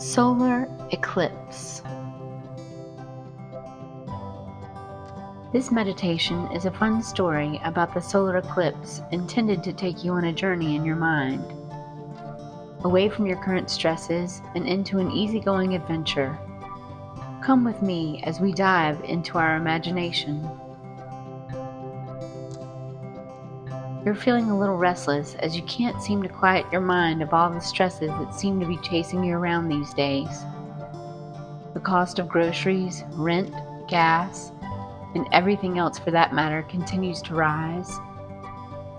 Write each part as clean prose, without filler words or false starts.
Solar Eclipse. This meditation is a fun story about the solar eclipse intended to take you on a journey in your mind, away from your current stresses and into an easygoing adventure. Come with me as we dive into our imagination. You're feeling a little restless as you can't seem to quiet your mind of all the stresses that seem to be chasing you around these days. The cost of groceries, rent, gas, and everything else for that matter continues to rise.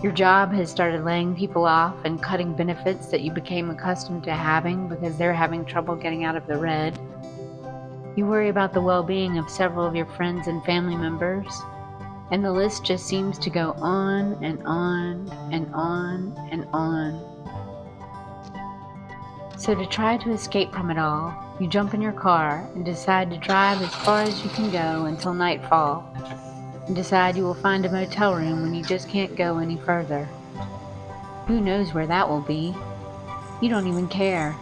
Your job has started laying people off and cutting benefits that you became accustomed to having because they're having trouble getting out of the red. You worry about the well-being of several of your friends and family members. And the list just seems to go on and on and on and on. So to try to escape from it all, you jump in your car and decide to drive as far as you can go until nightfall, and decide you will find a motel room when you just can't go any further. Who knows where that will be? You don't even care.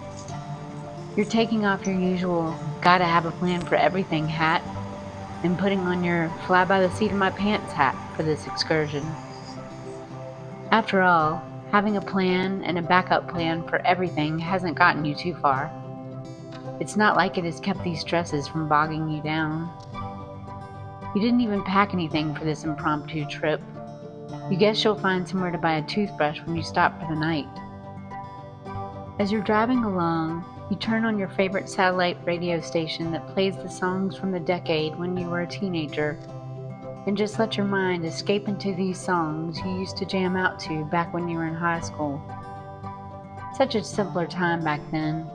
You're taking off your usual gotta have a plan for everything hat and putting on your fly-by-the-seat-of-my-pants hat for this excursion. After all, having a plan and a backup plan for everything hasn't gotten you too far. It's not like it has kept these stresses from bogging you down. You didn't even pack anything for this impromptu trip. You guess you'll find somewhere to buy a toothbrush when you stop for the night. As you're driving along, you turn on your favorite satellite radio station that plays the songs from the decade when you were a teenager, and just let your mind escape into these songs you used to jam out to back when you were in high school. Such a simpler time back then.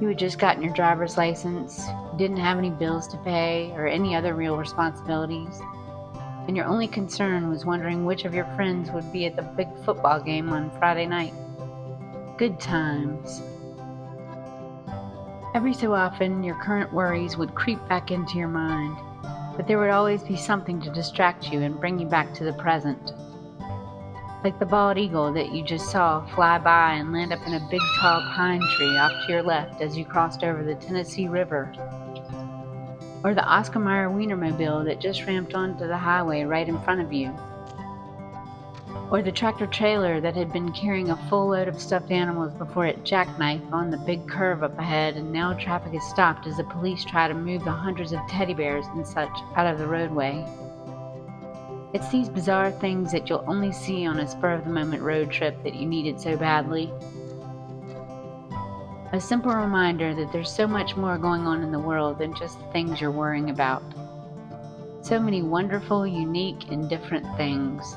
You had just gotten your driver's license, you didn't have any bills to pay or any other real responsibilities, and your only concern was wondering which of your friends would be at the big football game on Friday night. Good times. Every so often, your current worries would creep back into your mind, but there would always be something to distract you and bring you back to the present. Like the bald eagle that you just saw fly by and land up in a big tall pine tree off to your left as you crossed over the Tennessee River. Or the Oscar Mayer Wienermobile that just ramped onto the highway right in front of you. Or the tractor trailer that had been carrying a full load of stuffed animals before it jackknifed on the big curve up ahead, and now traffic is stopped as the police try to move the hundreds of teddy bears and such out of the roadway. It's these bizarre things that you'll only see on a spur-of-the-moment road trip that you needed so badly. A simple reminder that there's so much more going on in the world than just the things you're worrying about. So many wonderful, unique, and different things.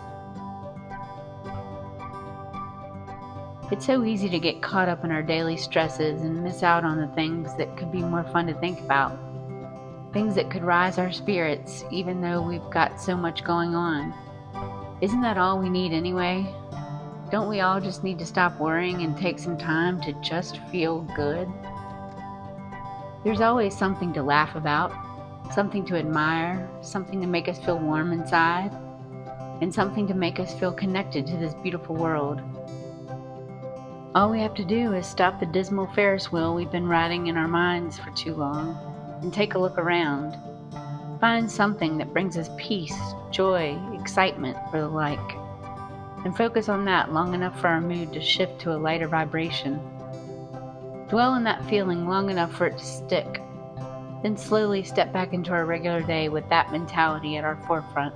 It's so easy to get caught up in our daily stresses and miss out on the things that could be more fun to think about. Things that could rise our spirits even though we've got so much going on. Isn't that all we need anyway? Don't we all just need to stop worrying and take some time to just feel good? There's always something to laugh about, something to admire, something to make us feel warm inside, and something to make us feel connected to this beautiful world. All we have to do is stop the dismal Ferris wheel we've been riding in our minds for too long and take a look around. Find something that brings us peace, joy, excitement, or the like, and focus on that long enough for our mood to shift to a lighter vibration. Dwell in that feeling long enough for it to stick, then slowly step back into our regular day with that mentality at our forefront.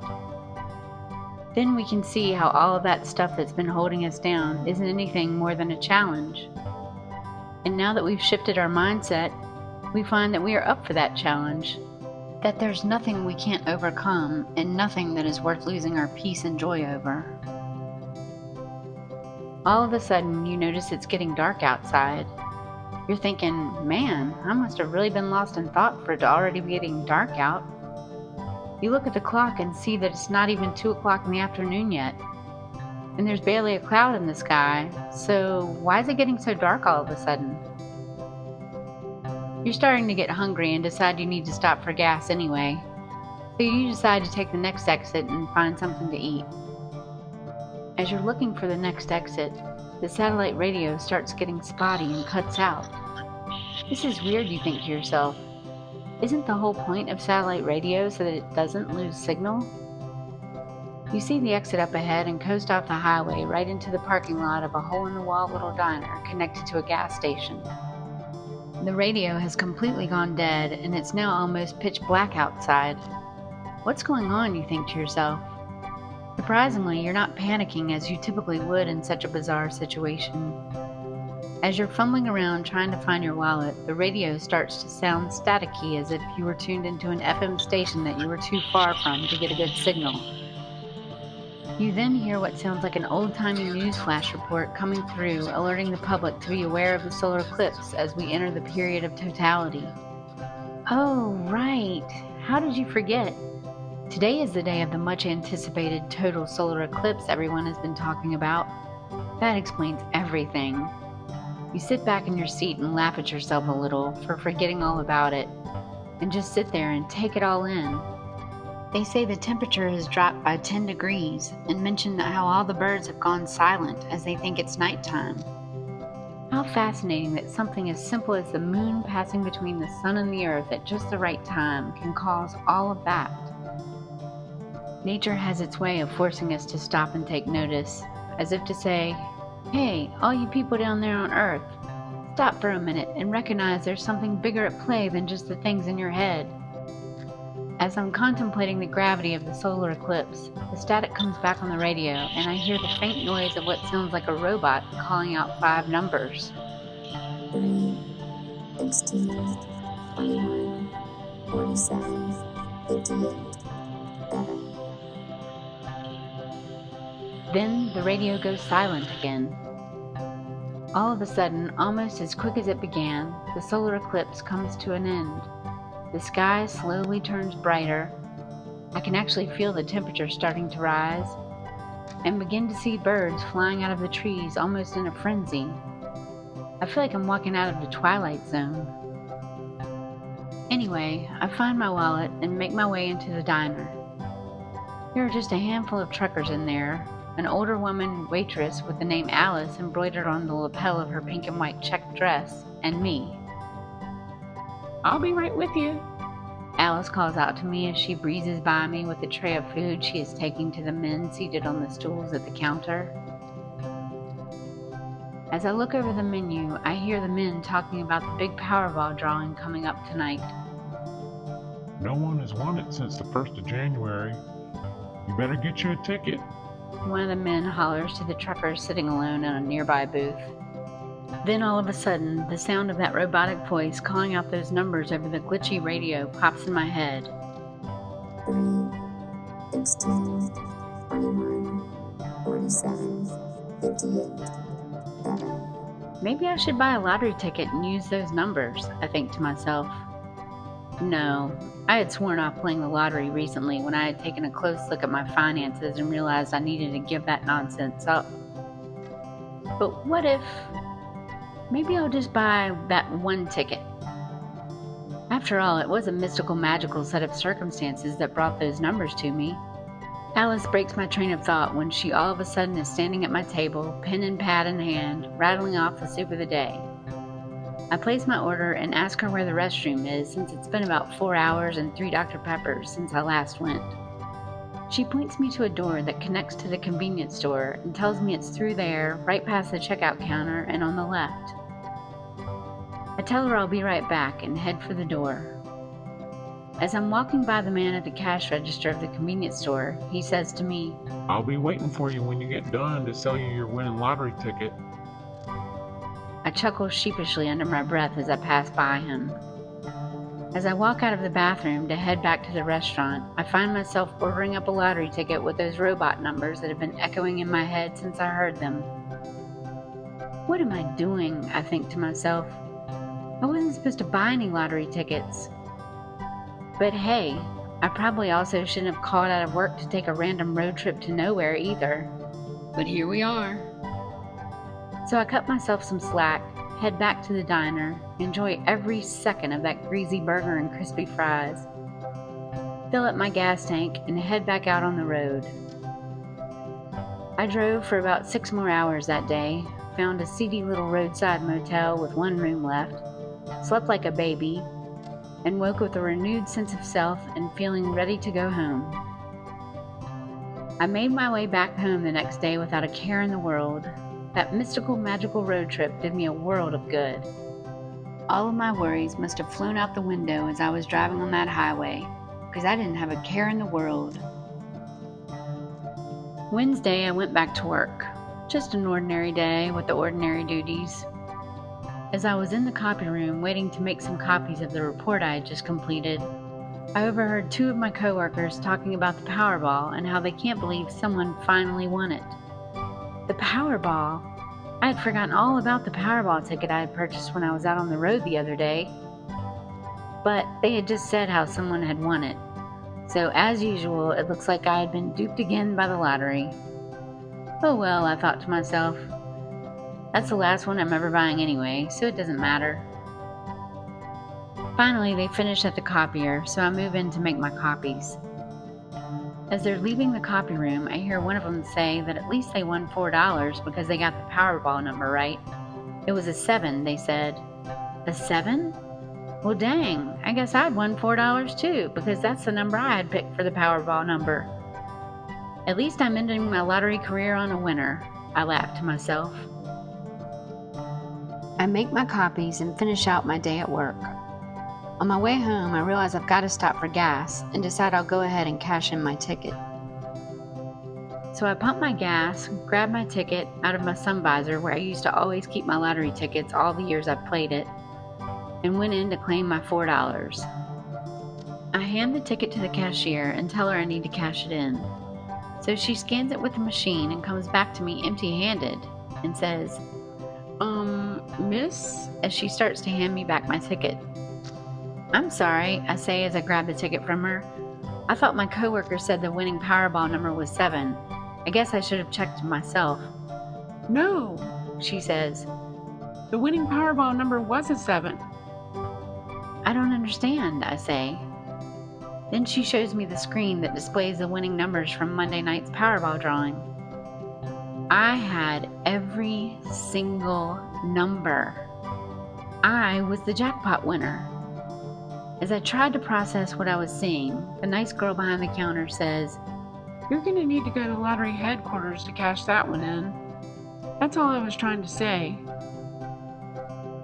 Then we can see how all of that stuff that's been holding us down isn't anything more than a challenge. And now that we've shifted our mindset, we find that we are up for that challenge, that there's nothing we can't overcome and nothing that is worth losing our peace and joy over. All of a sudden, you notice it's getting dark outside. You're thinking, man, I must have really been lost in thought for it to already be getting dark out. You look at the clock and see that it's not even 2 o'clock in the afternoon yet, and there's barely a cloud in the sky, so why is it getting so dark all of a sudden? You're starting to get hungry and decide you need to stop for gas anyway, so you decide to take the next exit and find something to eat. As you're looking for the next exit, the satellite radio starts getting spotty and cuts out. This is weird, you think to yourself. Isn't the whole point of satellite radio so that it doesn't lose signal? You see the exit up ahead and coast off the highway right into the parking lot of a hole-in-the-wall little diner connected to a gas station. The radio has completely gone dead, and it's now almost pitch black outside. What's going on, you think to yourself? Surprisingly, you're not panicking as you typically would in such a bizarre situation. As you're fumbling around trying to find your wallet, the radio starts to sound staticky as if you were tuned into an FM station that you were too far from to get a good signal. You then hear what sounds like an old-timey news flash report coming through, alerting the public to be aware of the solar eclipse as we enter the period of totality. Oh, right. How did you forget? Today is the day of the much-anticipated total solar eclipse everyone has been talking about. That explains everything. You sit back in your seat and laugh at yourself a little for forgetting all about it, and just sit there and take it all in. They say the temperature has dropped by 10 degrees and mention how all the birds have gone silent as they think it's nighttime. How fascinating that something as simple as the moon passing between the sun and the earth at just the right time can cause all of that. Nature has its way of forcing us to stop and take notice, as if to say, "Hey, all you people down there on Earth, stop for a minute and recognize there's something bigger at play than just the things in your head." As I'm contemplating the gravity of the solar eclipse, the static comes back on the radio, and I hear the faint noise of what sounds like a robot calling out 5 numbers. 3, 16, 21, 47, 58, 7. Then the radio goes silent again. All of a sudden, almost as quick as it began, the solar eclipse comes to an end. The sky slowly turns brighter. I can actually feel the temperature starting to rise, and begin to see birds flying out of the trees almost in a frenzy. I feel like I'm walking out of the Twilight Zone. Anyway, I find my wallet and make my way into the diner. There are just a handful of truckers in there, an older woman waitress with the name Alice embroidered on the lapel of her pink and white checked dress, and me. "I'll be right with you," Alice calls out to me as she breezes by me with a tray of food she is taking to the men seated on the stools at the counter. As I look over the menu, I hear the men talking about the big Powerball drawing coming up tonight. "No one has won it since the 1st of January. You better get you a ticket." One of the men hollers to the trucker sitting alone in a nearby booth. Then all of a sudden, the sound of that robotic voice calling out those numbers over the glitchy radio pops in my head. 3, 16, 21, 47, 58, 7. Maybe I should buy a lottery ticket and use those numbers, I think to myself. No, I had sworn off playing the lottery recently when I had taken a close look at my finances and realized I needed to give that nonsense up. But what if... Maybe I'll just buy that one ticket. After all, it was a mystical, magical set of circumstances that brought those numbers to me. Alice breaks my train of thought when she all of a sudden is standing at my table, pen and pad in hand, rattling off the soup of the day. I place my order and ask her where the restroom is, since it's been about 4 hours and 3 Dr. Peppers since I last went. She points me to a door that connects to the convenience store and tells me it's through there, right past the checkout counter and on the left. I tell her I'll be right back and head for the door. As I'm walking by the man at the cash register of the convenience store, he says to me, "I'll be waiting for you when you get done to sell you your winning lottery ticket." I chuckle sheepishly under my breath as I pass by him. As I walk out of the bathroom to head back to the restaurant, I find myself ordering up a lottery ticket with those robot numbers that have been echoing in my head since I heard them. What am I doing? I think to myself. I wasn't supposed to buy any lottery tickets. But hey, I probably also shouldn't have called out of work to take a random road trip to nowhere either. But here we are. So I cut myself some slack, head back to the diner, enjoy every second of that greasy burger and crispy fries, fill up my gas tank, and head back out on the road. I drove for about 6 more hours that day, found a seedy little roadside motel with 1 room left, slept like a baby, and woke with a renewed sense of self and feeling ready to go home. I made my way back home the next day without a care in the world. That mystical, magical road trip did me a world of good. All of my worries must have flown out the window as I was driving on that highway, because I didn't have a care in the world. Wednesday, I went back to work. Just an ordinary day with the ordinary duties. As I was in the copy room waiting to make some copies of the report I had just completed, I overheard two of my coworkers talking about the Powerball and how they can't believe someone finally won it. The Powerball? I had forgotten all about the Powerball ticket I had purchased when I was out on the road the other day. But they had just said how someone had won it. So as usual, it looks like I had been duped again by the lottery. Oh well, I thought to myself. That's the last one I'm ever buying anyway, so it doesn't matter. Finally, they finish at the copier, so I move in to make my copies. As they're leaving the copy room, I hear one of them say that at least they won $4 because they got the Powerball number right. It was a 7, they said. A 7? Well dang, I guess I'd won $4 too, because that's the number I had picked for the Powerball number. At least I'm ending my lottery career on a winner, I laughed to myself. I make my copies and finish out my day at work. On my way home, I realize I've got to stop for gas and decide I'll go ahead and cash in my ticket. So I pump my gas, grab my ticket out of my sun visor where I used to always keep my lottery tickets all the years I've played it, and went in to claim my $4. I hand the ticket to the cashier and tell her I need to cash it in. So she scans it with the machine and comes back to me empty-handed and says, miss, as she starts to hand me back my ticket. I'm sorry, I say as I grab the ticket from her. I thought my coworker said the winning Powerball number was 7. I guess I should have checked myself. No, she says. The winning Powerball number was a 7. I don't understand, I say. Then she shows me the screen that displays the winning numbers from Monday night's Powerball drawing. I had every single number. I was the jackpot winner. As I tried to process what I was seeing, the nice girl behind the counter says, "You're going to need to go to lottery headquarters to cash that one in." That's all I was trying to say.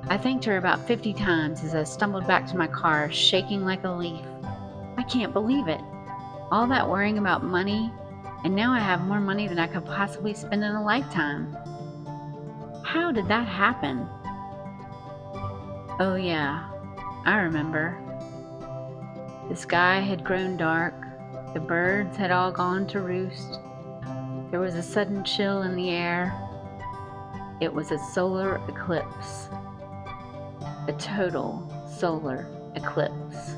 I thanked her about 50 times as I stumbled back to my car, shaking like a leaf. I can't believe it. All that worrying about money, and now I have more money than I could possibly spend in a lifetime. How did that happen? Oh yeah, I remember. The sky had grown dark, the birds had all gone to roost. There was a sudden chill in the air. It was a solar eclipse. A total solar eclipse.